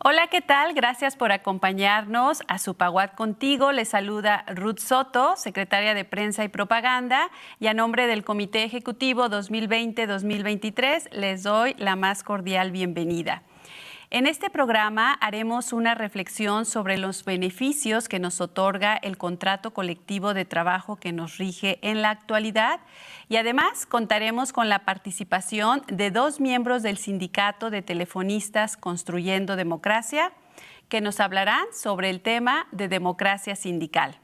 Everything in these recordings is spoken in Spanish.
Hola, ¿qué tal? Gracias por acompañarnos a Supaguac Contigo. Les saluda Ruth Soto, secretaria de Prensa y Propaganda, y a nombre del Comité Ejecutivo 2020-2023 les doy la más cordial bienvenida. En este programa haremos una reflexión sobre los beneficios que nos otorga el contrato colectivo de trabajo que nos rige en la actualidad y además contaremos con la participación de dos miembros del Sindicato de Telefonistas Construyendo Democracia que nos hablarán sobre el tema de democracia sindical.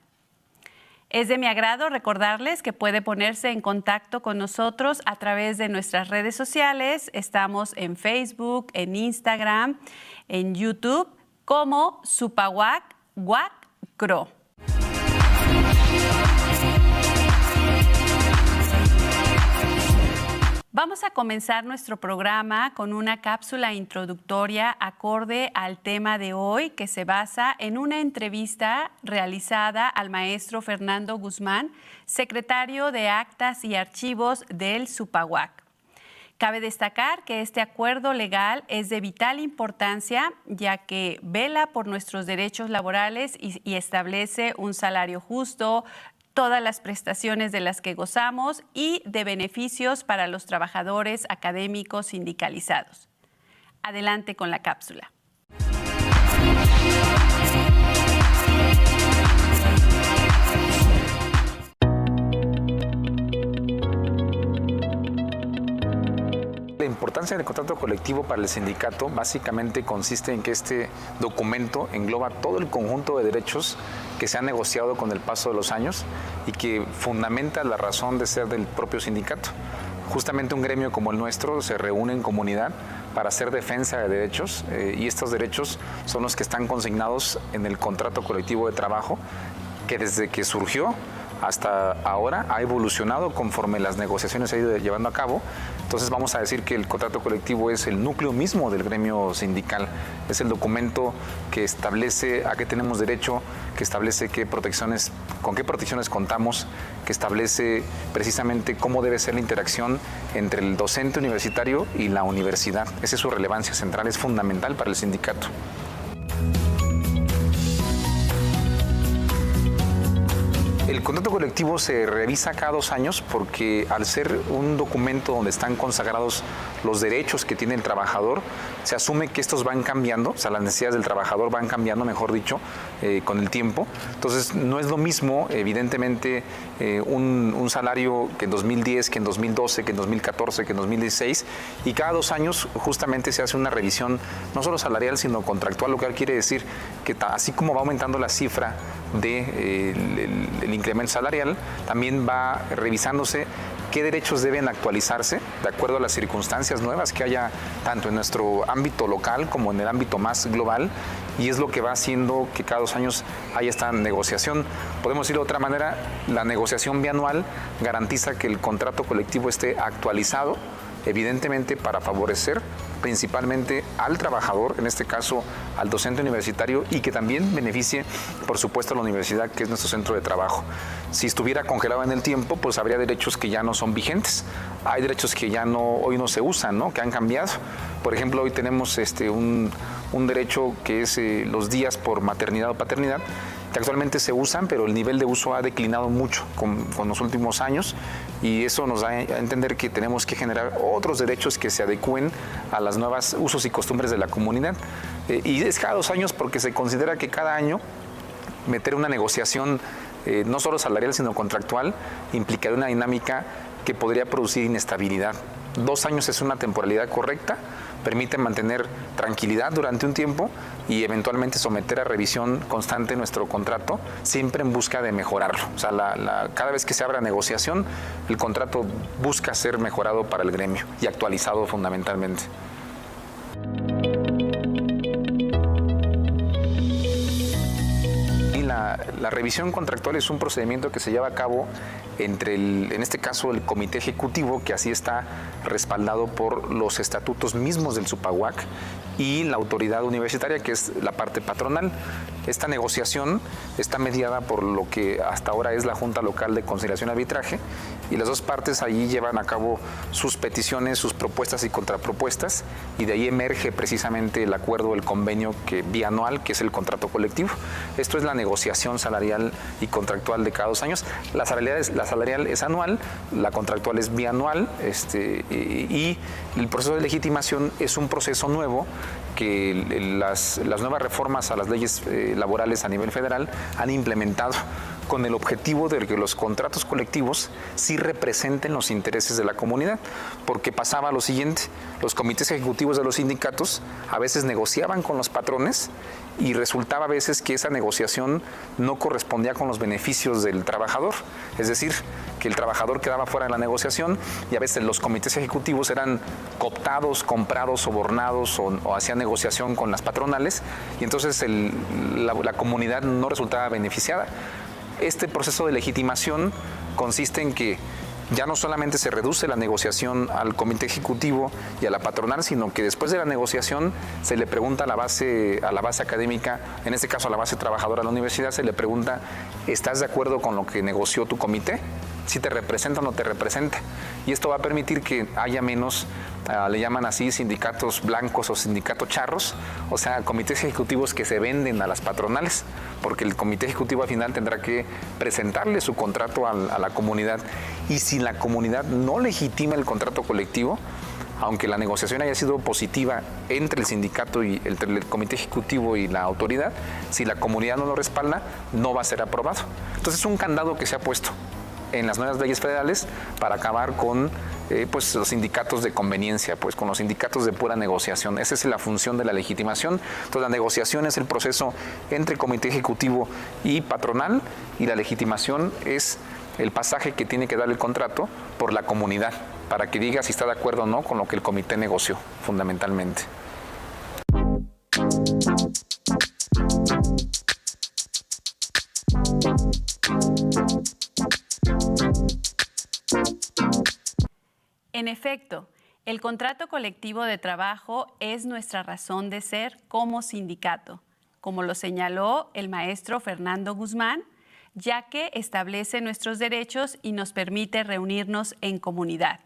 Es de mi agrado recordarles que puede ponerse en contacto con nosotros a través de nuestras redes sociales. Estamos en Facebook, en Instagram, en YouTube, como Supaguac Cro. Vamos a comenzar nuestro programa con una cápsula introductoria acorde al tema de hoy, que se basa en una entrevista realizada al maestro Fernando Guzmán, secretario de Actas y Archivos del Supaguac. Cabe destacar que este acuerdo legal es de vital importancia, ya que vela por nuestros derechos laborales y establece un salario justo, todas las prestaciones de las que gozamos y de beneficios para los trabajadores académicos sindicalizados. Adelante con la cápsula. La importancia del contrato colectivo para el sindicato básicamente consiste en que este documento engloba todo el conjunto de derechos que se han negociado con el paso de los años y que fundamenta la razón de ser del propio sindicato. Justamente un gremio como el nuestro se reúne en comunidad para hacer defensa de derechos y estos derechos son los que están consignados en el contrato colectivo de trabajo que desde que surgió hasta ahora ha evolucionado conforme las negociaciones se han ido llevando a cabo. Entonces vamos a decir que el contrato colectivo es el núcleo mismo del gremio sindical. Es el documento que establece a qué tenemos derecho, que establece con qué protecciones contamos, que establece precisamente cómo debe ser la interacción entre el docente universitario y la universidad. Esa es su relevancia central, es fundamental para el sindicato. El contrato colectivo se revisa cada 2 años porque al ser un documento donde están consagrados los derechos que tiene el trabajador, se asume que estos van cambiando, o sea, las necesidades del trabajador van cambiando, mejor dicho, con el tiempo. Entonces, no es lo mismo, evidentemente, un salario que en 2010, que en 2012, que en 2014, que en 2016, y cada 2 años justamente se hace una revisión, no solo salarial, sino contractual, lo que quiere decir que así como va aumentando la cifra del incremento salarial, también va revisándose qué derechos deben actualizarse de acuerdo a las circunstancias nuevas que haya tanto en nuestro ámbito local como en el ámbito más global, y es lo que va haciendo que cada 2 años haya esta negociación. Podemos decirlo de otra manera, la negociación bianual garantiza que el contrato colectivo esté actualizado, evidentemente para favorecer principalmente al trabajador, en este caso al docente universitario, y que también beneficie, por supuesto, a la universidad, que es nuestro centro de trabajo. Si estuviera congelado en el tiempo, pues habría derechos que ya no son vigentes. Hay derechos que ya hoy no se usan, ¿no? Que han cambiado. Por ejemplo, hoy tenemos un derecho que es los días por maternidad o paternidad, que actualmente se usan, pero el nivel de uso ha declinado mucho con los últimos años, y eso nos da a entender que tenemos que generar otros derechos que se adecúen a las nuevas usos y costumbres de la comunidad. Y es cada 2 años porque se considera que cada año meter una negociación no solo salarial sino contractual implicaría una dinámica que podría producir inestabilidad. 2 años es una temporalidad correcta, permite mantener tranquilidad durante un tiempo y eventualmente someter a revisión constante nuestro contrato, siempre en busca de mejorarlo. O sea, cada vez que se abra negociación, el contrato busca ser mejorado para el gremio y actualizado fundamentalmente. La revisión contractual es un procedimiento que se lleva a cabo entre en este caso el Comité Ejecutivo, que así está respaldado por los estatutos mismos del Supaguac, y la autoridad universitaria, que es la parte patronal. Esta negociación está mediada por lo que hasta ahora es la Junta Local de Conciliación y Arbitraje, y las dos partes allí llevan a cabo sus peticiones, sus propuestas y contrapropuestas, y de ahí emerge precisamente el acuerdo, el convenio bianual, que es el contrato colectivo. Esto es la negociación salarial y contractual de cada 2 años. La salarial es anual, la contractual es bianual, y el proceso de legitimación es un proceso nuevo que las nuevas reformas a las leyes laborales a nivel federal han implementado con el objetivo de que los contratos colectivos sí representen los intereses de la comunidad, porque pasaba lo siguiente: los comités ejecutivos de los sindicatos a veces negociaban con los patrones y resultaba a veces que esa negociación no correspondía con los beneficios del trabajador, es decir, que el trabajador quedaba fuera de la negociación y a veces los comités ejecutivos eran cooptados, comprados, sobornados o hacían negociación con las patronales, y entonces la comunidad no resultaba beneficiada. Este proceso de legitimación consiste en que ya no solamente se reduce la negociación al comité ejecutivo y a la patronal, sino que después de la negociación se le pregunta a la base académica, en este caso a la base trabajadora de la universidad, se le pregunta: ¿estás de acuerdo con lo que negoció tu comité? ¿Si te representa o no te representa? Y esto va a permitir que haya menos, le llaman así, sindicatos blancos o sindicatos charros, o sea, comités ejecutivos que se venden a las patronales, porque el comité ejecutivo al final tendrá que presentarle su contrato a la comunidad, y si la comunidad no legitima el contrato colectivo, aunque la negociación haya sido positiva entre el sindicato y entre el comité ejecutivo y la autoridad, si la comunidad no lo respalda, no va a ser aprobado. Entonces es un candado que se ha puesto en las nuevas leyes federales para acabar con los sindicatos de conveniencia, con los sindicatos de pura negociación. Esa es la función de la legitimación. Entonces la negociación es el proceso entre comité ejecutivo y patronal, y la legitimación es el pasaje que tiene que dar el contrato por la comunidad para que diga si está de acuerdo o no con lo que el comité negoció, fundamentalmente. En efecto, el contrato colectivo de trabajo es nuestra razón de ser como sindicato, como lo señaló el maestro Fernando Guzmán, ya que establece nuestros derechos y nos permite reunirnos en comunidad.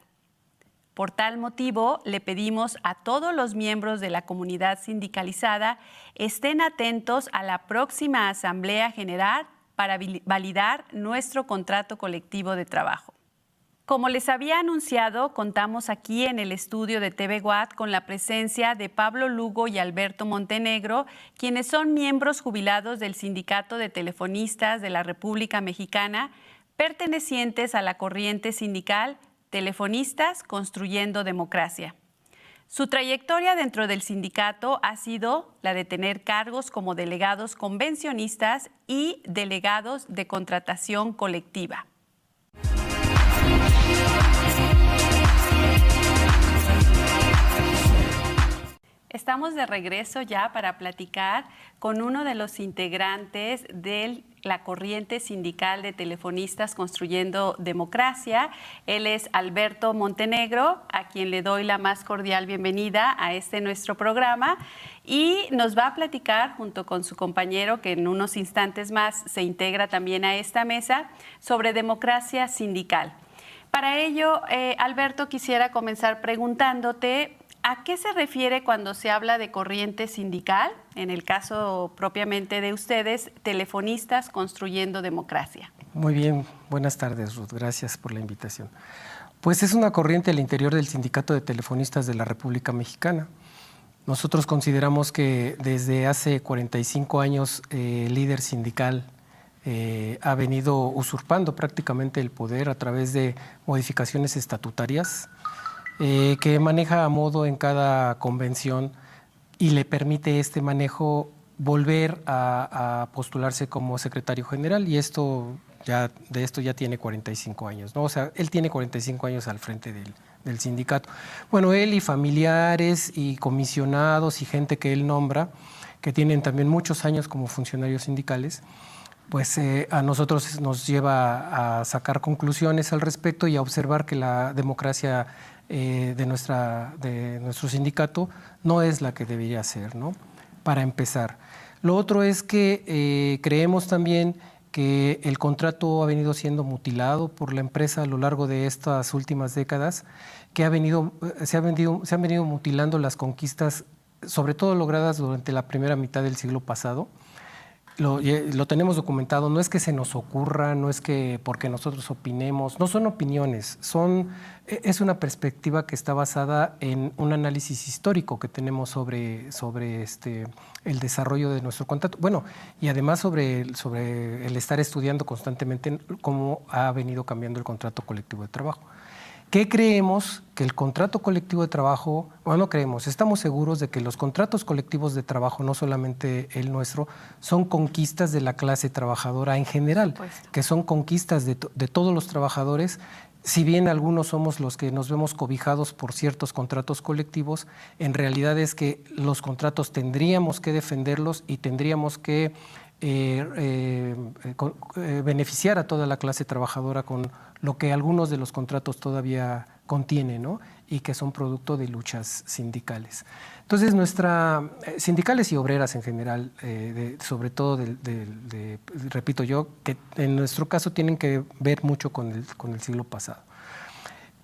Por tal motivo, le pedimos a todos los miembros de la comunidad sindicalizada estén atentos a la próxima Asamblea General para validar nuestro contrato colectivo de trabajo. Como les había anunciado, contamos aquí en el estudio de TV Guad con la presencia de Pablo Lugo y Alberto Montenegro, quienes son miembros jubilados del Sindicato de Telefonistas de la República Mexicana, pertenecientes a la corriente sindical Telefonistas Construyendo Democracia. Su trayectoria dentro del sindicato ha sido la de tener cargos como delegados convencionistas y delegados de contratación colectiva. Estamos de regreso ya para platicar con uno de los integrantes de la corriente sindical de telefonistas Construyendo Democracia. Él es Alberto Montenegro, a quien le doy la más cordial bienvenida a nuestro programa, y nos va a platicar junto con su compañero, que en unos instantes más se integra también a esta mesa, sobre democracia sindical. Para ello, Alberto, quisiera comenzar preguntándote: ¿a qué se refiere cuando se habla de corriente sindical? En el caso propiamente de ustedes, Telefonistas Construyendo Democracia. Muy bien, buenas tardes, Ruth. Gracias por la invitación. Pues es una corriente al interior del Sindicato de Telefonistas de la República Mexicana. Nosotros consideramos que desde hace 45 años el líder sindical ha venido usurpando prácticamente el poder a través de modificaciones estatutarias, que maneja a modo en cada convención y le permite este manejo volver a postularse como secretario general, y esto ya tiene 45 años, ¿no? O sea, él tiene 45 años al frente del sindicato. Bueno, él y familiares y comisionados y gente que él nombra, que tienen también muchos años como funcionarios sindicales, pues a nosotros nos lleva a sacar conclusiones al respecto y a observar que la democracia de nuestro sindicato no es la que debería ser, ¿no? Para empezar. Lo otro es que creemos también que el contrato ha venido siendo mutilado por la empresa a lo largo de estas últimas décadas, que se han venido mutilando las conquistas, sobre todo logradas durante la primera mitad del siglo pasado. Lo tenemos documentado, no es que se nos ocurra, no es que porque nosotros opinemos, no son opiniones, es una perspectiva que está basada en un análisis histórico que tenemos sobre el desarrollo de nuestro contrato. Bueno, y además sobre el estar estudiando constantemente cómo ha venido cambiando el contrato colectivo de trabajo. ¿Qué creemos? Que el contrato colectivo de trabajo, bueno, creemos, estamos seguros de que los contratos colectivos de trabajo, no solamente el nuestro, son conquistas de la clase trabajadora en general, que son conquistas de todos los trabajadores. Si bien algunos somos los que nos vemos cobijados por ciertos contratos colectivos, en realidad es que los contratos tendríamos que defenderlos y tendríamos que beneficiar a toda la clase trabajadora con lo que algunos de los contratos todavía contienen, ¿no? Y que son producto de luchas sindicales. Entonces, sindicales y obreras en general, sobre todo, repito yo, que en nuestro caso tienen que ver mucho con el siglo pasado.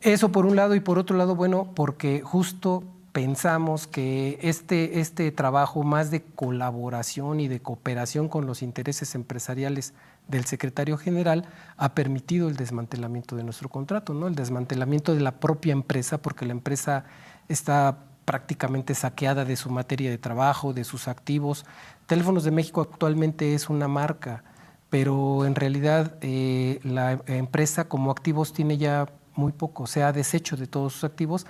Eso por un lado, y por otro lado, bueno, porque justo pensamos que este trabajo más de colaboración y de cooperación con los intereses empresariales del secretario general ha permitido el desmantelamiento de nuestro contrato, ¿no? El desmantelamiento de la propia empresa, porque la empresa está prácticamente saqueada de su materia de trabajo, de sus activos. Teléfonos de México actualmente es una marca, pero en realidad la empresa como activos tiene ya muy poco, se ha deshecho de todos sus activos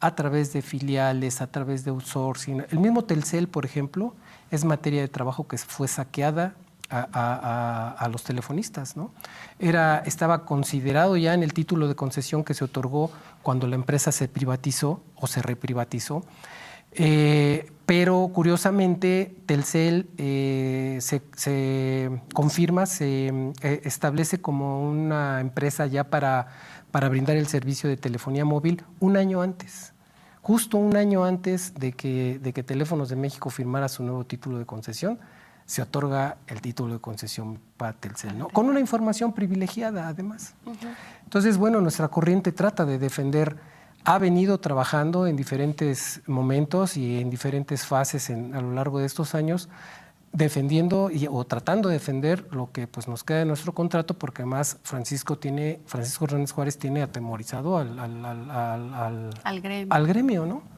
a través de filiales, a través de outsourcing. El mismo Telcel, por ejemplo, es materia de trabajo que fue saqueada a los telefonistas, ¿no? Estaba considerado ya en el título de concesión que se otorgó cuando la empresa se privatizó o se reprivatizó, pero curiosamente Telcel se confirma, se establece como una empresa ya para brindar el servicio de telefonía móvil un año antes. Justo un año antes de que Teléfonos de México firmara su nuevo título de concesión, se otorga el título de concesión para Telcel, ¿no? Con una información privilegiada, además. Entonces, bueno, nuestra corriente trata de defender, ha venido trabajando en diferentes momentos y en diferentes fases a lo largo de estos años, defendiendo o tratando de defender lo que pues, nos queda de nuestro contrato, porque además Francisco Hernández Juárez tiene atemorizado al gremio, ¿no?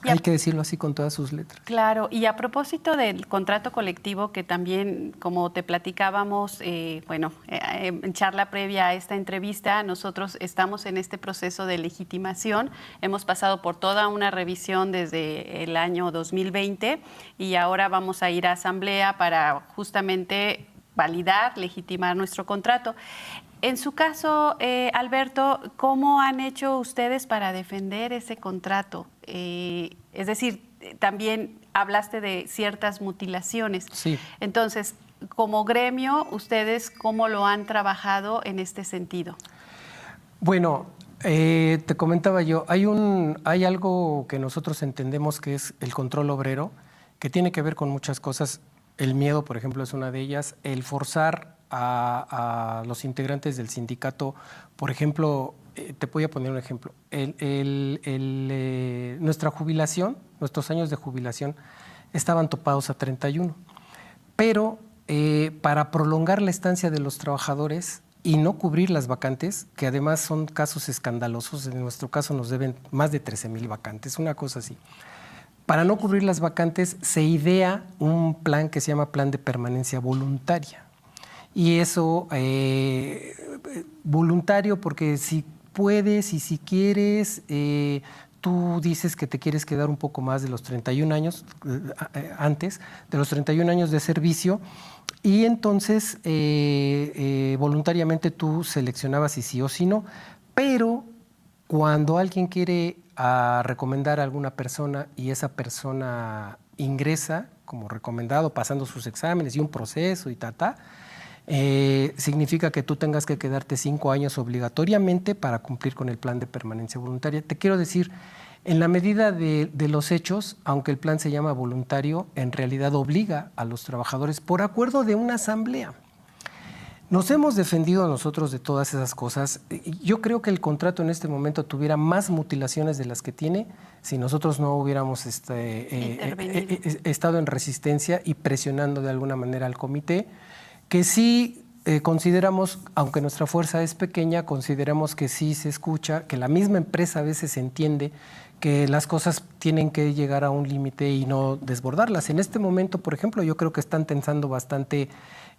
Hay que decirlo así con todas sus letras. Claro, y a propósito del contrato colectivo, que también, como te platicábamos, en charla previa a esta entrevista, nosotros estamos en este proceso de legitimación. Hemos pasado por toda una revisión desde el año 2020 y ahora vamos a ir a asamblea para justamente validar, legitimar nuestro contrato. En su caso, Alberto, ¿cómo han hecho ustedes para defender ese contrato? Es decir, también hablaste de ciertas mutilaciones. Sí. Entonces, como gremio, ¿ustedes cómo lo han trabajado en este sentido? Bueno, te comentaba yo, hay algo que nosotros entendemos que es el control obrero, que tiene que ver con muchas cosas. El miedo, por ejemplo, es una de ellas. El forzar a los integrantes del sindicato, por ejemplo, te voy a poner un ejemplo. Nuestra jubilación, nuestros años de jubilación estaban topados a 31, pero para prolongar la estancia de los trabajadores y no cubrir las vacantes, que además son casos escandalosos, en nuestro caso nos deben más de 13,000 vacantes, una cosa así. Para no cubrir las vacantes se idea un plan que se llama Plan de Permanencia Voluntaria. Y eso, voluntario, porque si puedes y si quieres, tú dices que te quieres quedar un poco más de los 31 años, antes de los 31 años de servicio, y entonces voluntariamente tú seleccionabas si sí o si no, pero cuando alguien quiere recomendar a alguna persona y esa persona ingresa como recomendado, pasando sus exámenes y un proceso y significa que tú tengas que quedarte 5 años obligatoriamente para cumplir con el plan de permanencia voluntaria. Te quiero decir, en la medida de los hechos, aunque el plan se llama voluntario, en realidad obliga a los trabajadores por acuerdo de una asamblea. Nos hemos defendido a nosotros de todas esas cosas. Yo creo que el contrato en este momento tuviera más mutilaciones de las que tiene si nosotros no hubiéramos estado en resistencia y presionando de alguna manera al comité, que sí consideramos, aunque nuestra fuerza es pequeña, consideramos que sí se escucha, que la misma empresa a veces entiende que las cosas tienen que llegar a un límite y no desbordarlas. En este momento, por ejemplo, yo creo que están tensando bastante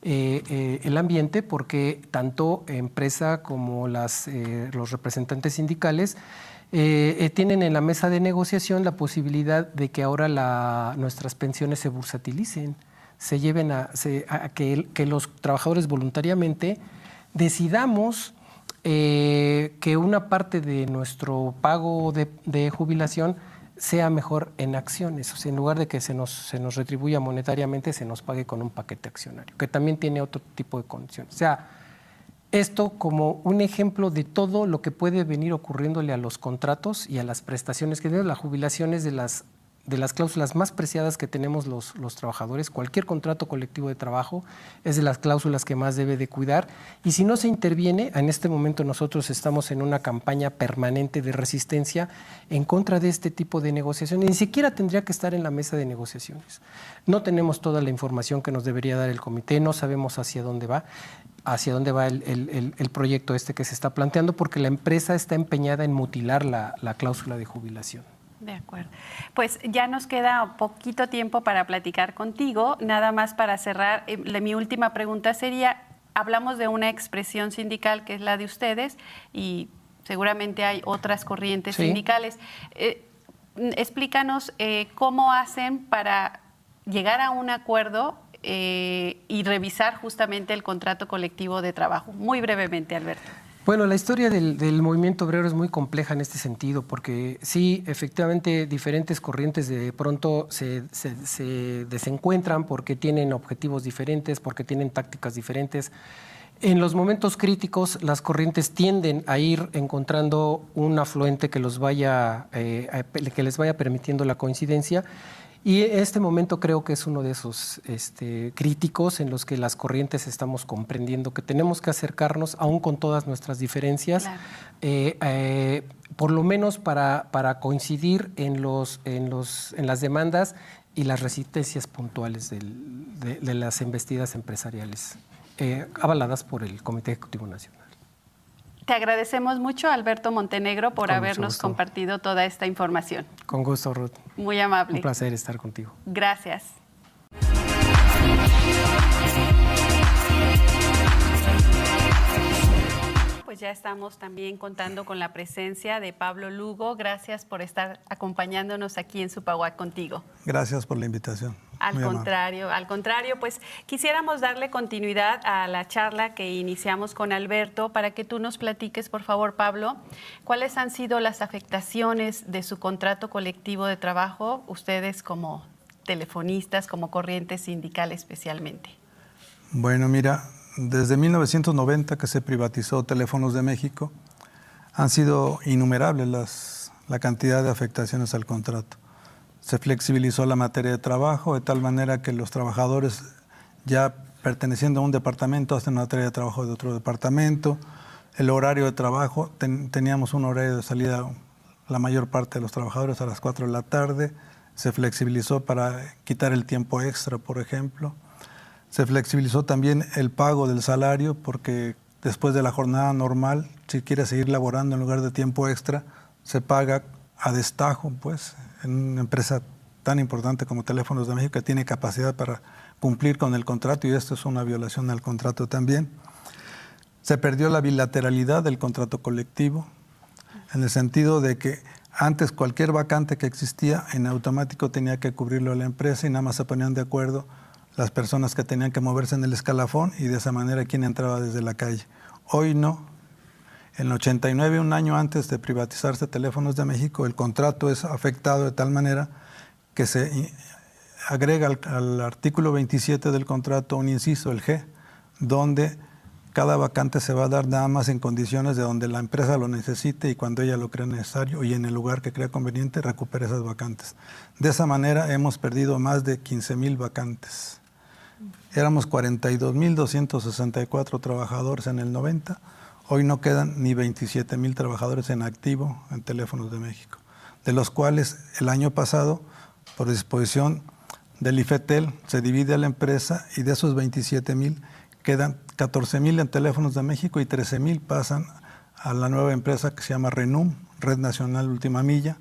el ambiente, porque tanto empresa como los representantes sindicales tienen en la mesa de negociación la posibilidad de que ahora nuestras pensiones se bursatilicen, se lleven que los trabajadores voluntariamente decidamos que una parte de nuestro pago de jubilación sea mejor en acciones. O sea, en lugar de que se nos retribuya monetariamente, se nos pague con un paquete accionario, que también tiene otro tipo de condiciones. O sea, esto como un ejemplo de todo lo que puede venir ocurriéndole a los contratos y a las prestaciones que tenemos. La jubilación es de las cláusulas más preciadas que tenemos los trabajadores. Cualquier contrato colectivo de trabajo es de las cláusulas que más debe de cuidar. Y si no se interviene, en este momento nosotros estamos en una campaña permanente de resistencia en contra de este tipo de negociaciones. Ni siquiera tendría que estar en la mesa de negociaciones. No tenemos toda la información que nos debería dar el comité, no sabemos hacia dónde va el proyecto que se está planteando, porque la empresa está empeñada en mutilar la cláusula de jubilación. De acuerdo. Pues ya nos queda poquito tiempo para platicar contigo. Nada más para cerrar, mi última pregunta sería, hablamos de una expresión sindical que es la de ustedes y seguramente hay otras corrientes sindicales. Explícanos cómo hacen para llegar a un acuerdo y revisar justamente el contrato colectivo de trabajo. Muy brevemente, Alberto. Bueno, la historia del movimiento obrero es muy compleja en este sentido, porque sí, efectivamente, diferentes corrientes de pronto se desencuentran porque tienen objetivos diferentes, porque tienen tácticas diferentes. En los momentos críticos, las corrientes tienden a ir encontrando un afluente que les vaya permitiendo la coincidencia. Y este momento creo que es uno de esos críticos en los que las corrientes estamos comprendiendo que tenemos que acercarnos, aún con todas nuestras diferencias, claro, por lo menos para coincidir en las demandas y las resistencias puntuales de las embestidas empresariales, avaladas por el Comité Ejecutivo Nacional. Te agradecemos mucho, Alberto Montenegro, por habernos compartido toda esta información. Con gusto, Ruth. Muy amable. Un placer estar contigo. Gracias. Pues ya estamos también contando con la presencia de Pablo Lugo. Gracias por estar acompañándonos aquí en Supaguac Contigo. Gracias por la invitación. Al contrario, pues quisiéramos darle continuidad a la charla que iniciamos con Alberto para que tú nos platiques, por favor, Pablo, cuáles han sido las afectaciones de su contrato colectivo de trabajo, ustedes como telefonistas, como corriente sindical especialmente. Bueno, mira, desde 1990 que se privatizó Teléfonos de México, han sido innumerables la cantidad de afectaciones al contrato. Se flexibilizó la materia de trabajo de tal manera que los trabajadores ya perteneciendo a un departamento hacen una materia de trabajo de otro departamento. El horario de trabajo, teníamos un horario de salida la mayor parte de los trabajadores a las 4 de la tarde. Se flexibilizó para quitar el tiempo extra, por ejemplo. Se flexibilizó también el pago del salario porque después de la jornada normal, si quiere seguir laborando en lugar de tiempo extra, se paga a destajo, pues, en una empresa tan importante como Teléfonos de México que tiene capacidad para cumplir con el contrato y esto es una violación al contrato también. Se perdió la bilateralidad del contrato colectivo en el sentido de que antes cualquier vacante que existía en automático tenía que cubrirlo la empresa y nada más se ponían de acuerdo las personas que tenían que moverse en el escalafón y de esa manera quien entraba desde la calle. Hoy no. En el 89, un año antes de privatizarse Teléfonos de México, el contrato es afectado de tal manera que se agrega al artículo 27 del contrato un inciso, el G, donde cada vacante se va a dar nada más en condiciones de donde la empresa lo necesite y cuando ella lo crea necesario y en el lugar que crea conveniente recupera esas vacantes. De esa manera hemos perdido más de 15,000 vacantes. Éramos 42,264 trabajadores en el 90. Hoy no quedan ni 27,000 trabajadores en activo en Teléfonos de México, de los cuales el año pasado, por disposición del IFETEL, se divide a la empresa y de esos 27,000 quedan 14,000 en Teléfonos de México y 13,000 pasan a la nueva empresa que se llama RENUM, Red Nacional Última Milla,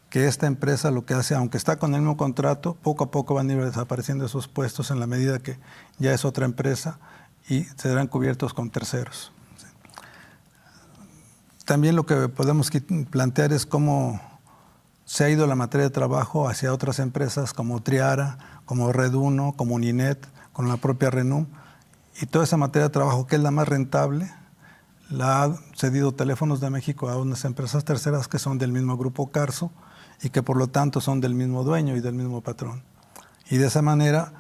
que esta empresa lo que hace, aunque está con el mismo contrato, poco a poco van a ir desapareciendo esos puestos en la medida que ya es otra empresa y serán cubiertos con terceros. También lo que podemos plantear es cómo se ha ido la materia de trabajo hacia otras empresas como Triara, como Red1, como Uninet, con la propia RENUM, y toda esa materia de trabajo que es la más rentable, la ha cedido Teléfonos de México a unas empresas terceras que son del mismo grupo Carso y que por lo tanto son del mismo dueño y del mismo patrón. Y de esa manera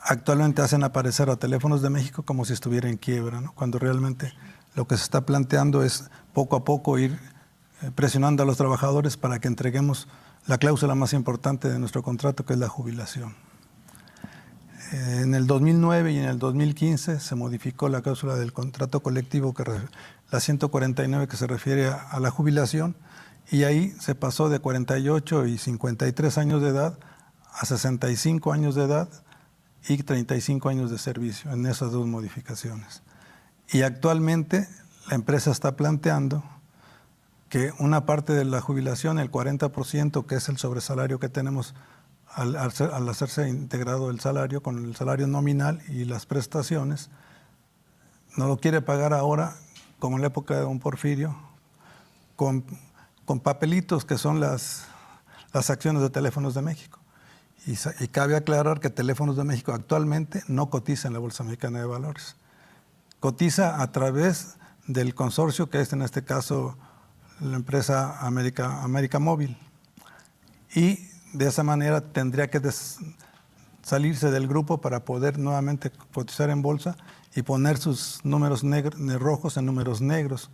actualmente hacen aparecer a Teléfonos de México como si estuviera en quiebra, ¿no? Cuando realmente lo que se está planteando es poco a poco ir presionando a los trabajadores para que entreguemos la cláusula más importante de nuestro contrato, que es la jubilación. En el 2009 y en el 2015 se modificó la cláusula del contrato colectivo, la 149, que se refiere a la jubilación, y ahí se pasó de 48 y 53 años de edad a 65 años de edad y 35 años de servicio en esas dos modificaciones. Y actualmente la empresa está planteando que una parte de la jubilación, el 40%, que es el sobresalario que tenemos al hacerse integrado el salario con el salario nominal y las prestaciones, no lo quiere pagar ahora, como en la época de don Porfirio, con papelitos que son las acciones de Teléfonos de México. Y cabe aclarar que Teléfonos de México actualmente no cotiza en la Bolsa Mexicana de Valores. Cotiza a través del consorcio que es en este caso la empresa América Móvil. Y de esa manera tendría que salirse del grupo para poder nuevamente cotizar en bolsa y poner sus números rojos en números negros,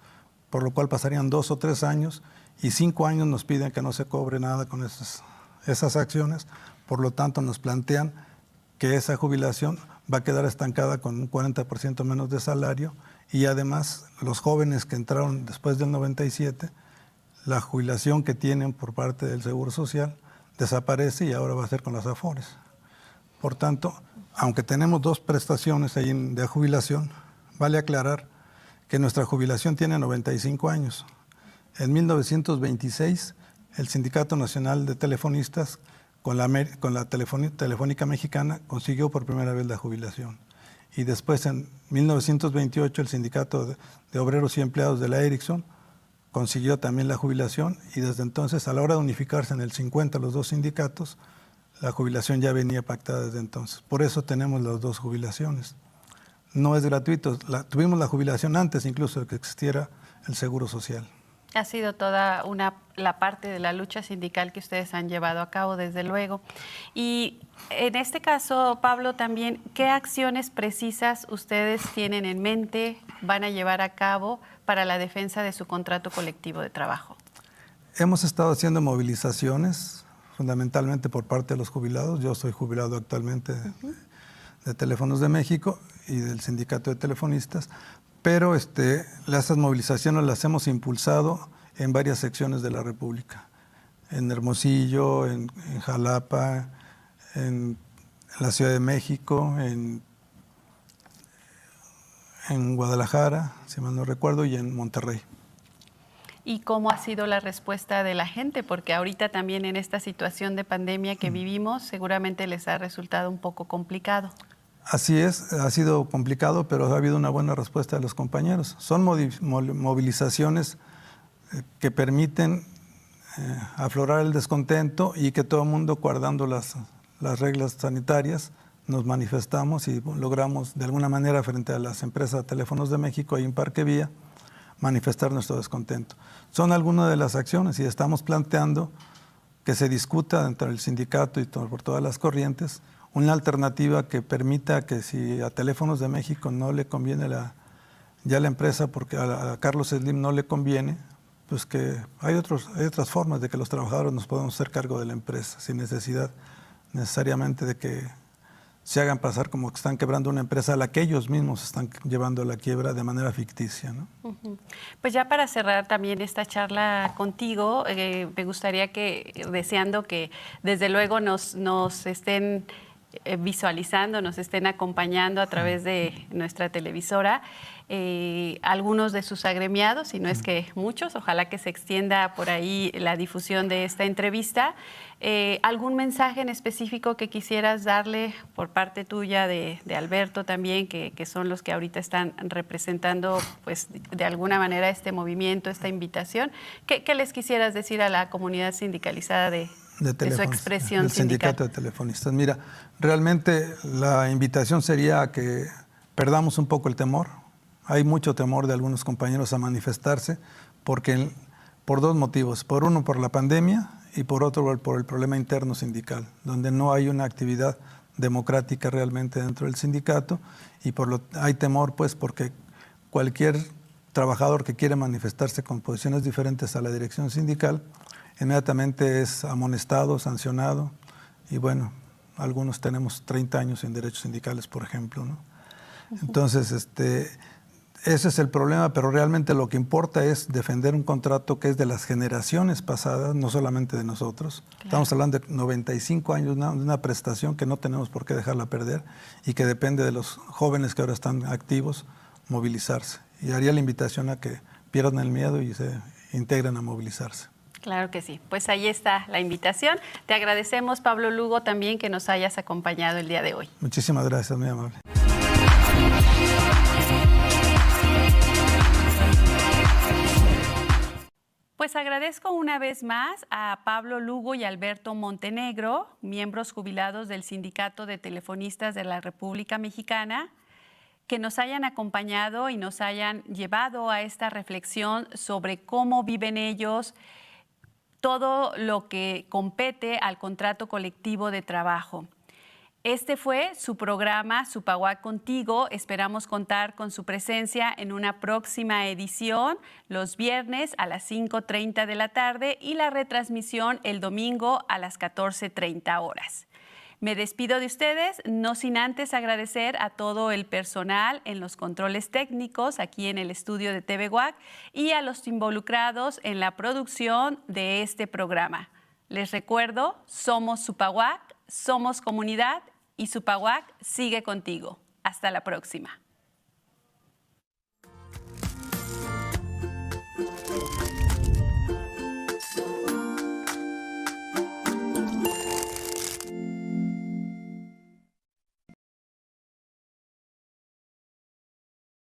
por lo cual pasarían 2 o 3 años y 5 años nos piden que no se cobre nada con esas acciones. Por lo tanto, nos plantean que esa jubilación va a quedar estancada con un 40% menos de salario y además los jóvenes que entraron después del 97, la jubilación que tienen por parte del Seguro Social desaparece y ahora va a ser con las AFORES. Por tanto, aunque tenemos 2 prestaciones ahí de jubilación, vale aclarar que nuestra jubilación tiene 95 años. En 1926, el Sindicato Nacional de Telefonistas con la Telefónica Mexicana consiguió por primera vez la jubilación. Y después, en 1928, el Sindicato de Obreros y Empleados de la Ericsson consiguió también la jubilación y desde entonces, a la hora de unificarse en el 50 los 2 sindicatos, la jubilación ya venía pactada desde entonces. Por eso tenemos las 2 jubilaciones. No es gratuito. Tuvimos la jubilación antes incluso de que existiera el Seguro Social. Ha sido toda la parte de la lucha sindical que ustedes han llevado a cabo, desde luego. Y en este caso, Pablo, también, ¿qué acciones precisas ustedes tienen en mente, van a llevar a cabo para la defensa de su contrato colectivo de trabajo? Hemos estado haciendo movilizaciones, fundamentalmente por parte de los jubilados. Yo soy jubilado actualmente de Teléfonos de México y del Sindicato de Telefonistas, pero esas movilizaciones las hemos impulsado en varias secciones de la República, en Hermosillo, en Jalapa, en la Ciudad de México, en Guadalajara, si mal no recuerdo, y en Monterrey. ¿Y cómo ha sido la respuesta de la gente? Porque ahorita también en esta situación de pandemia que vivimos, seguramente les ha resultado un poco complicado. Así es, ha sido complicado, pero ha habido una buena respuesta de los compañeros. Son movilizaciones que permiten aflorar el descontento y que todo el mundo, guardando las reglas sanitarias, nos manifestamos y logramos de alguna manera frente a las empresas de Teléfonos de México y en Parque Vía manifestar nuestro descontento. Son algunas de las acciones y estamos planteando que se discuta dentro del sindicato y por todas las corrientes una alternativa que permita que si a Teléfonos de México no le conviene ya la empresa, porque a Carlos Slim no le conviene, pues que hay otras formas de que los trabajadores nos podamos hacer cargo de la empresa sin necesidad necesariamente de que se hagan pasar como que están quebrando una empresa a la que ellos mismos están llevando a la quiebra de manera ficticia, ¿no? Pues ya para cerrar también esta charla contigo, me gustaría que, deseando que desde luego nos estén visualizando, nos estén acompañando a través de nuestra televisora, algunos de sus agremiados, si no es que muchos, ojalá que se extienda por ahí la difusión de esta entrevista. ¿Algún mensaje en específico que quisieras darle por parte tuya, de Alberto también, que son los que ahorita están representando pues de alguna manera este movimiento, esta invitación? ¿Qué les quisieras decir a la comunidad sindicalizada de su expresión del sindicato de telefonistas? Mira, realmente la invitación sería a que perdamos un poco el temor. Hay mucho temor de algunos compañeros a manifestarse por dos motivos. Por uno, por la pandemia, y por otro, por el problema interno sindical, donde no hay una actividad democrática realmente dentro del sindicato, y hay temor pues porque cualquier trabajador que quiere manifestarse con posiciones diferentes a la dirección sindical inmediatamente es amonestado, sancionado, y bueno, algunos tenemos 30 años en derechos sindicales, por ejemplo, ¿no? Entonces, ese es el problema, pero realmente lo que importa es defender un contrato que es de las generaciones pasadas, no solamente de nosotros. Claro. Estamos hablando de 95 años de una prestación que no tenemos por qué dejarla perder y que depende de los jóvenes que ahora están activos movilizarse. Y haría la invitación a que pierdan el miedo y se integren a movilizarse. Claro que sí. Pues ahí está la invitación. Te agradecemos, Pablo Lugo, también que nos hayas acompañado el día de hoy. Muchísimas gracias, muy amable. Pues agradezco una vez más a Pablo Lugo y Alberto Montenegro, miembros jubilados del Sindicato de Telefonistas de la República Mexicana, que nos hayan acompañado y nos hayan llevado a esta reflexión sobre cómo viven ellos todo lo que compete al contrato colectivo de trabajo. Este fue su programa Supaguac Contigo. Esperamos contar con su presencia en una próxima edición los viernes a las 5:30 de la tarde y la retransmisión el domingo a las 14:30 horas. Me despido de ustedes, no sin antes agradecer a todo el personal en los controles técnicos aquí en el estudio de TV WAC y a los involucrados en la producción de este programa. Les recuerdo, somos Supaguac, somos comunidad y Supaguac sigue contigo. Hasta la próxima.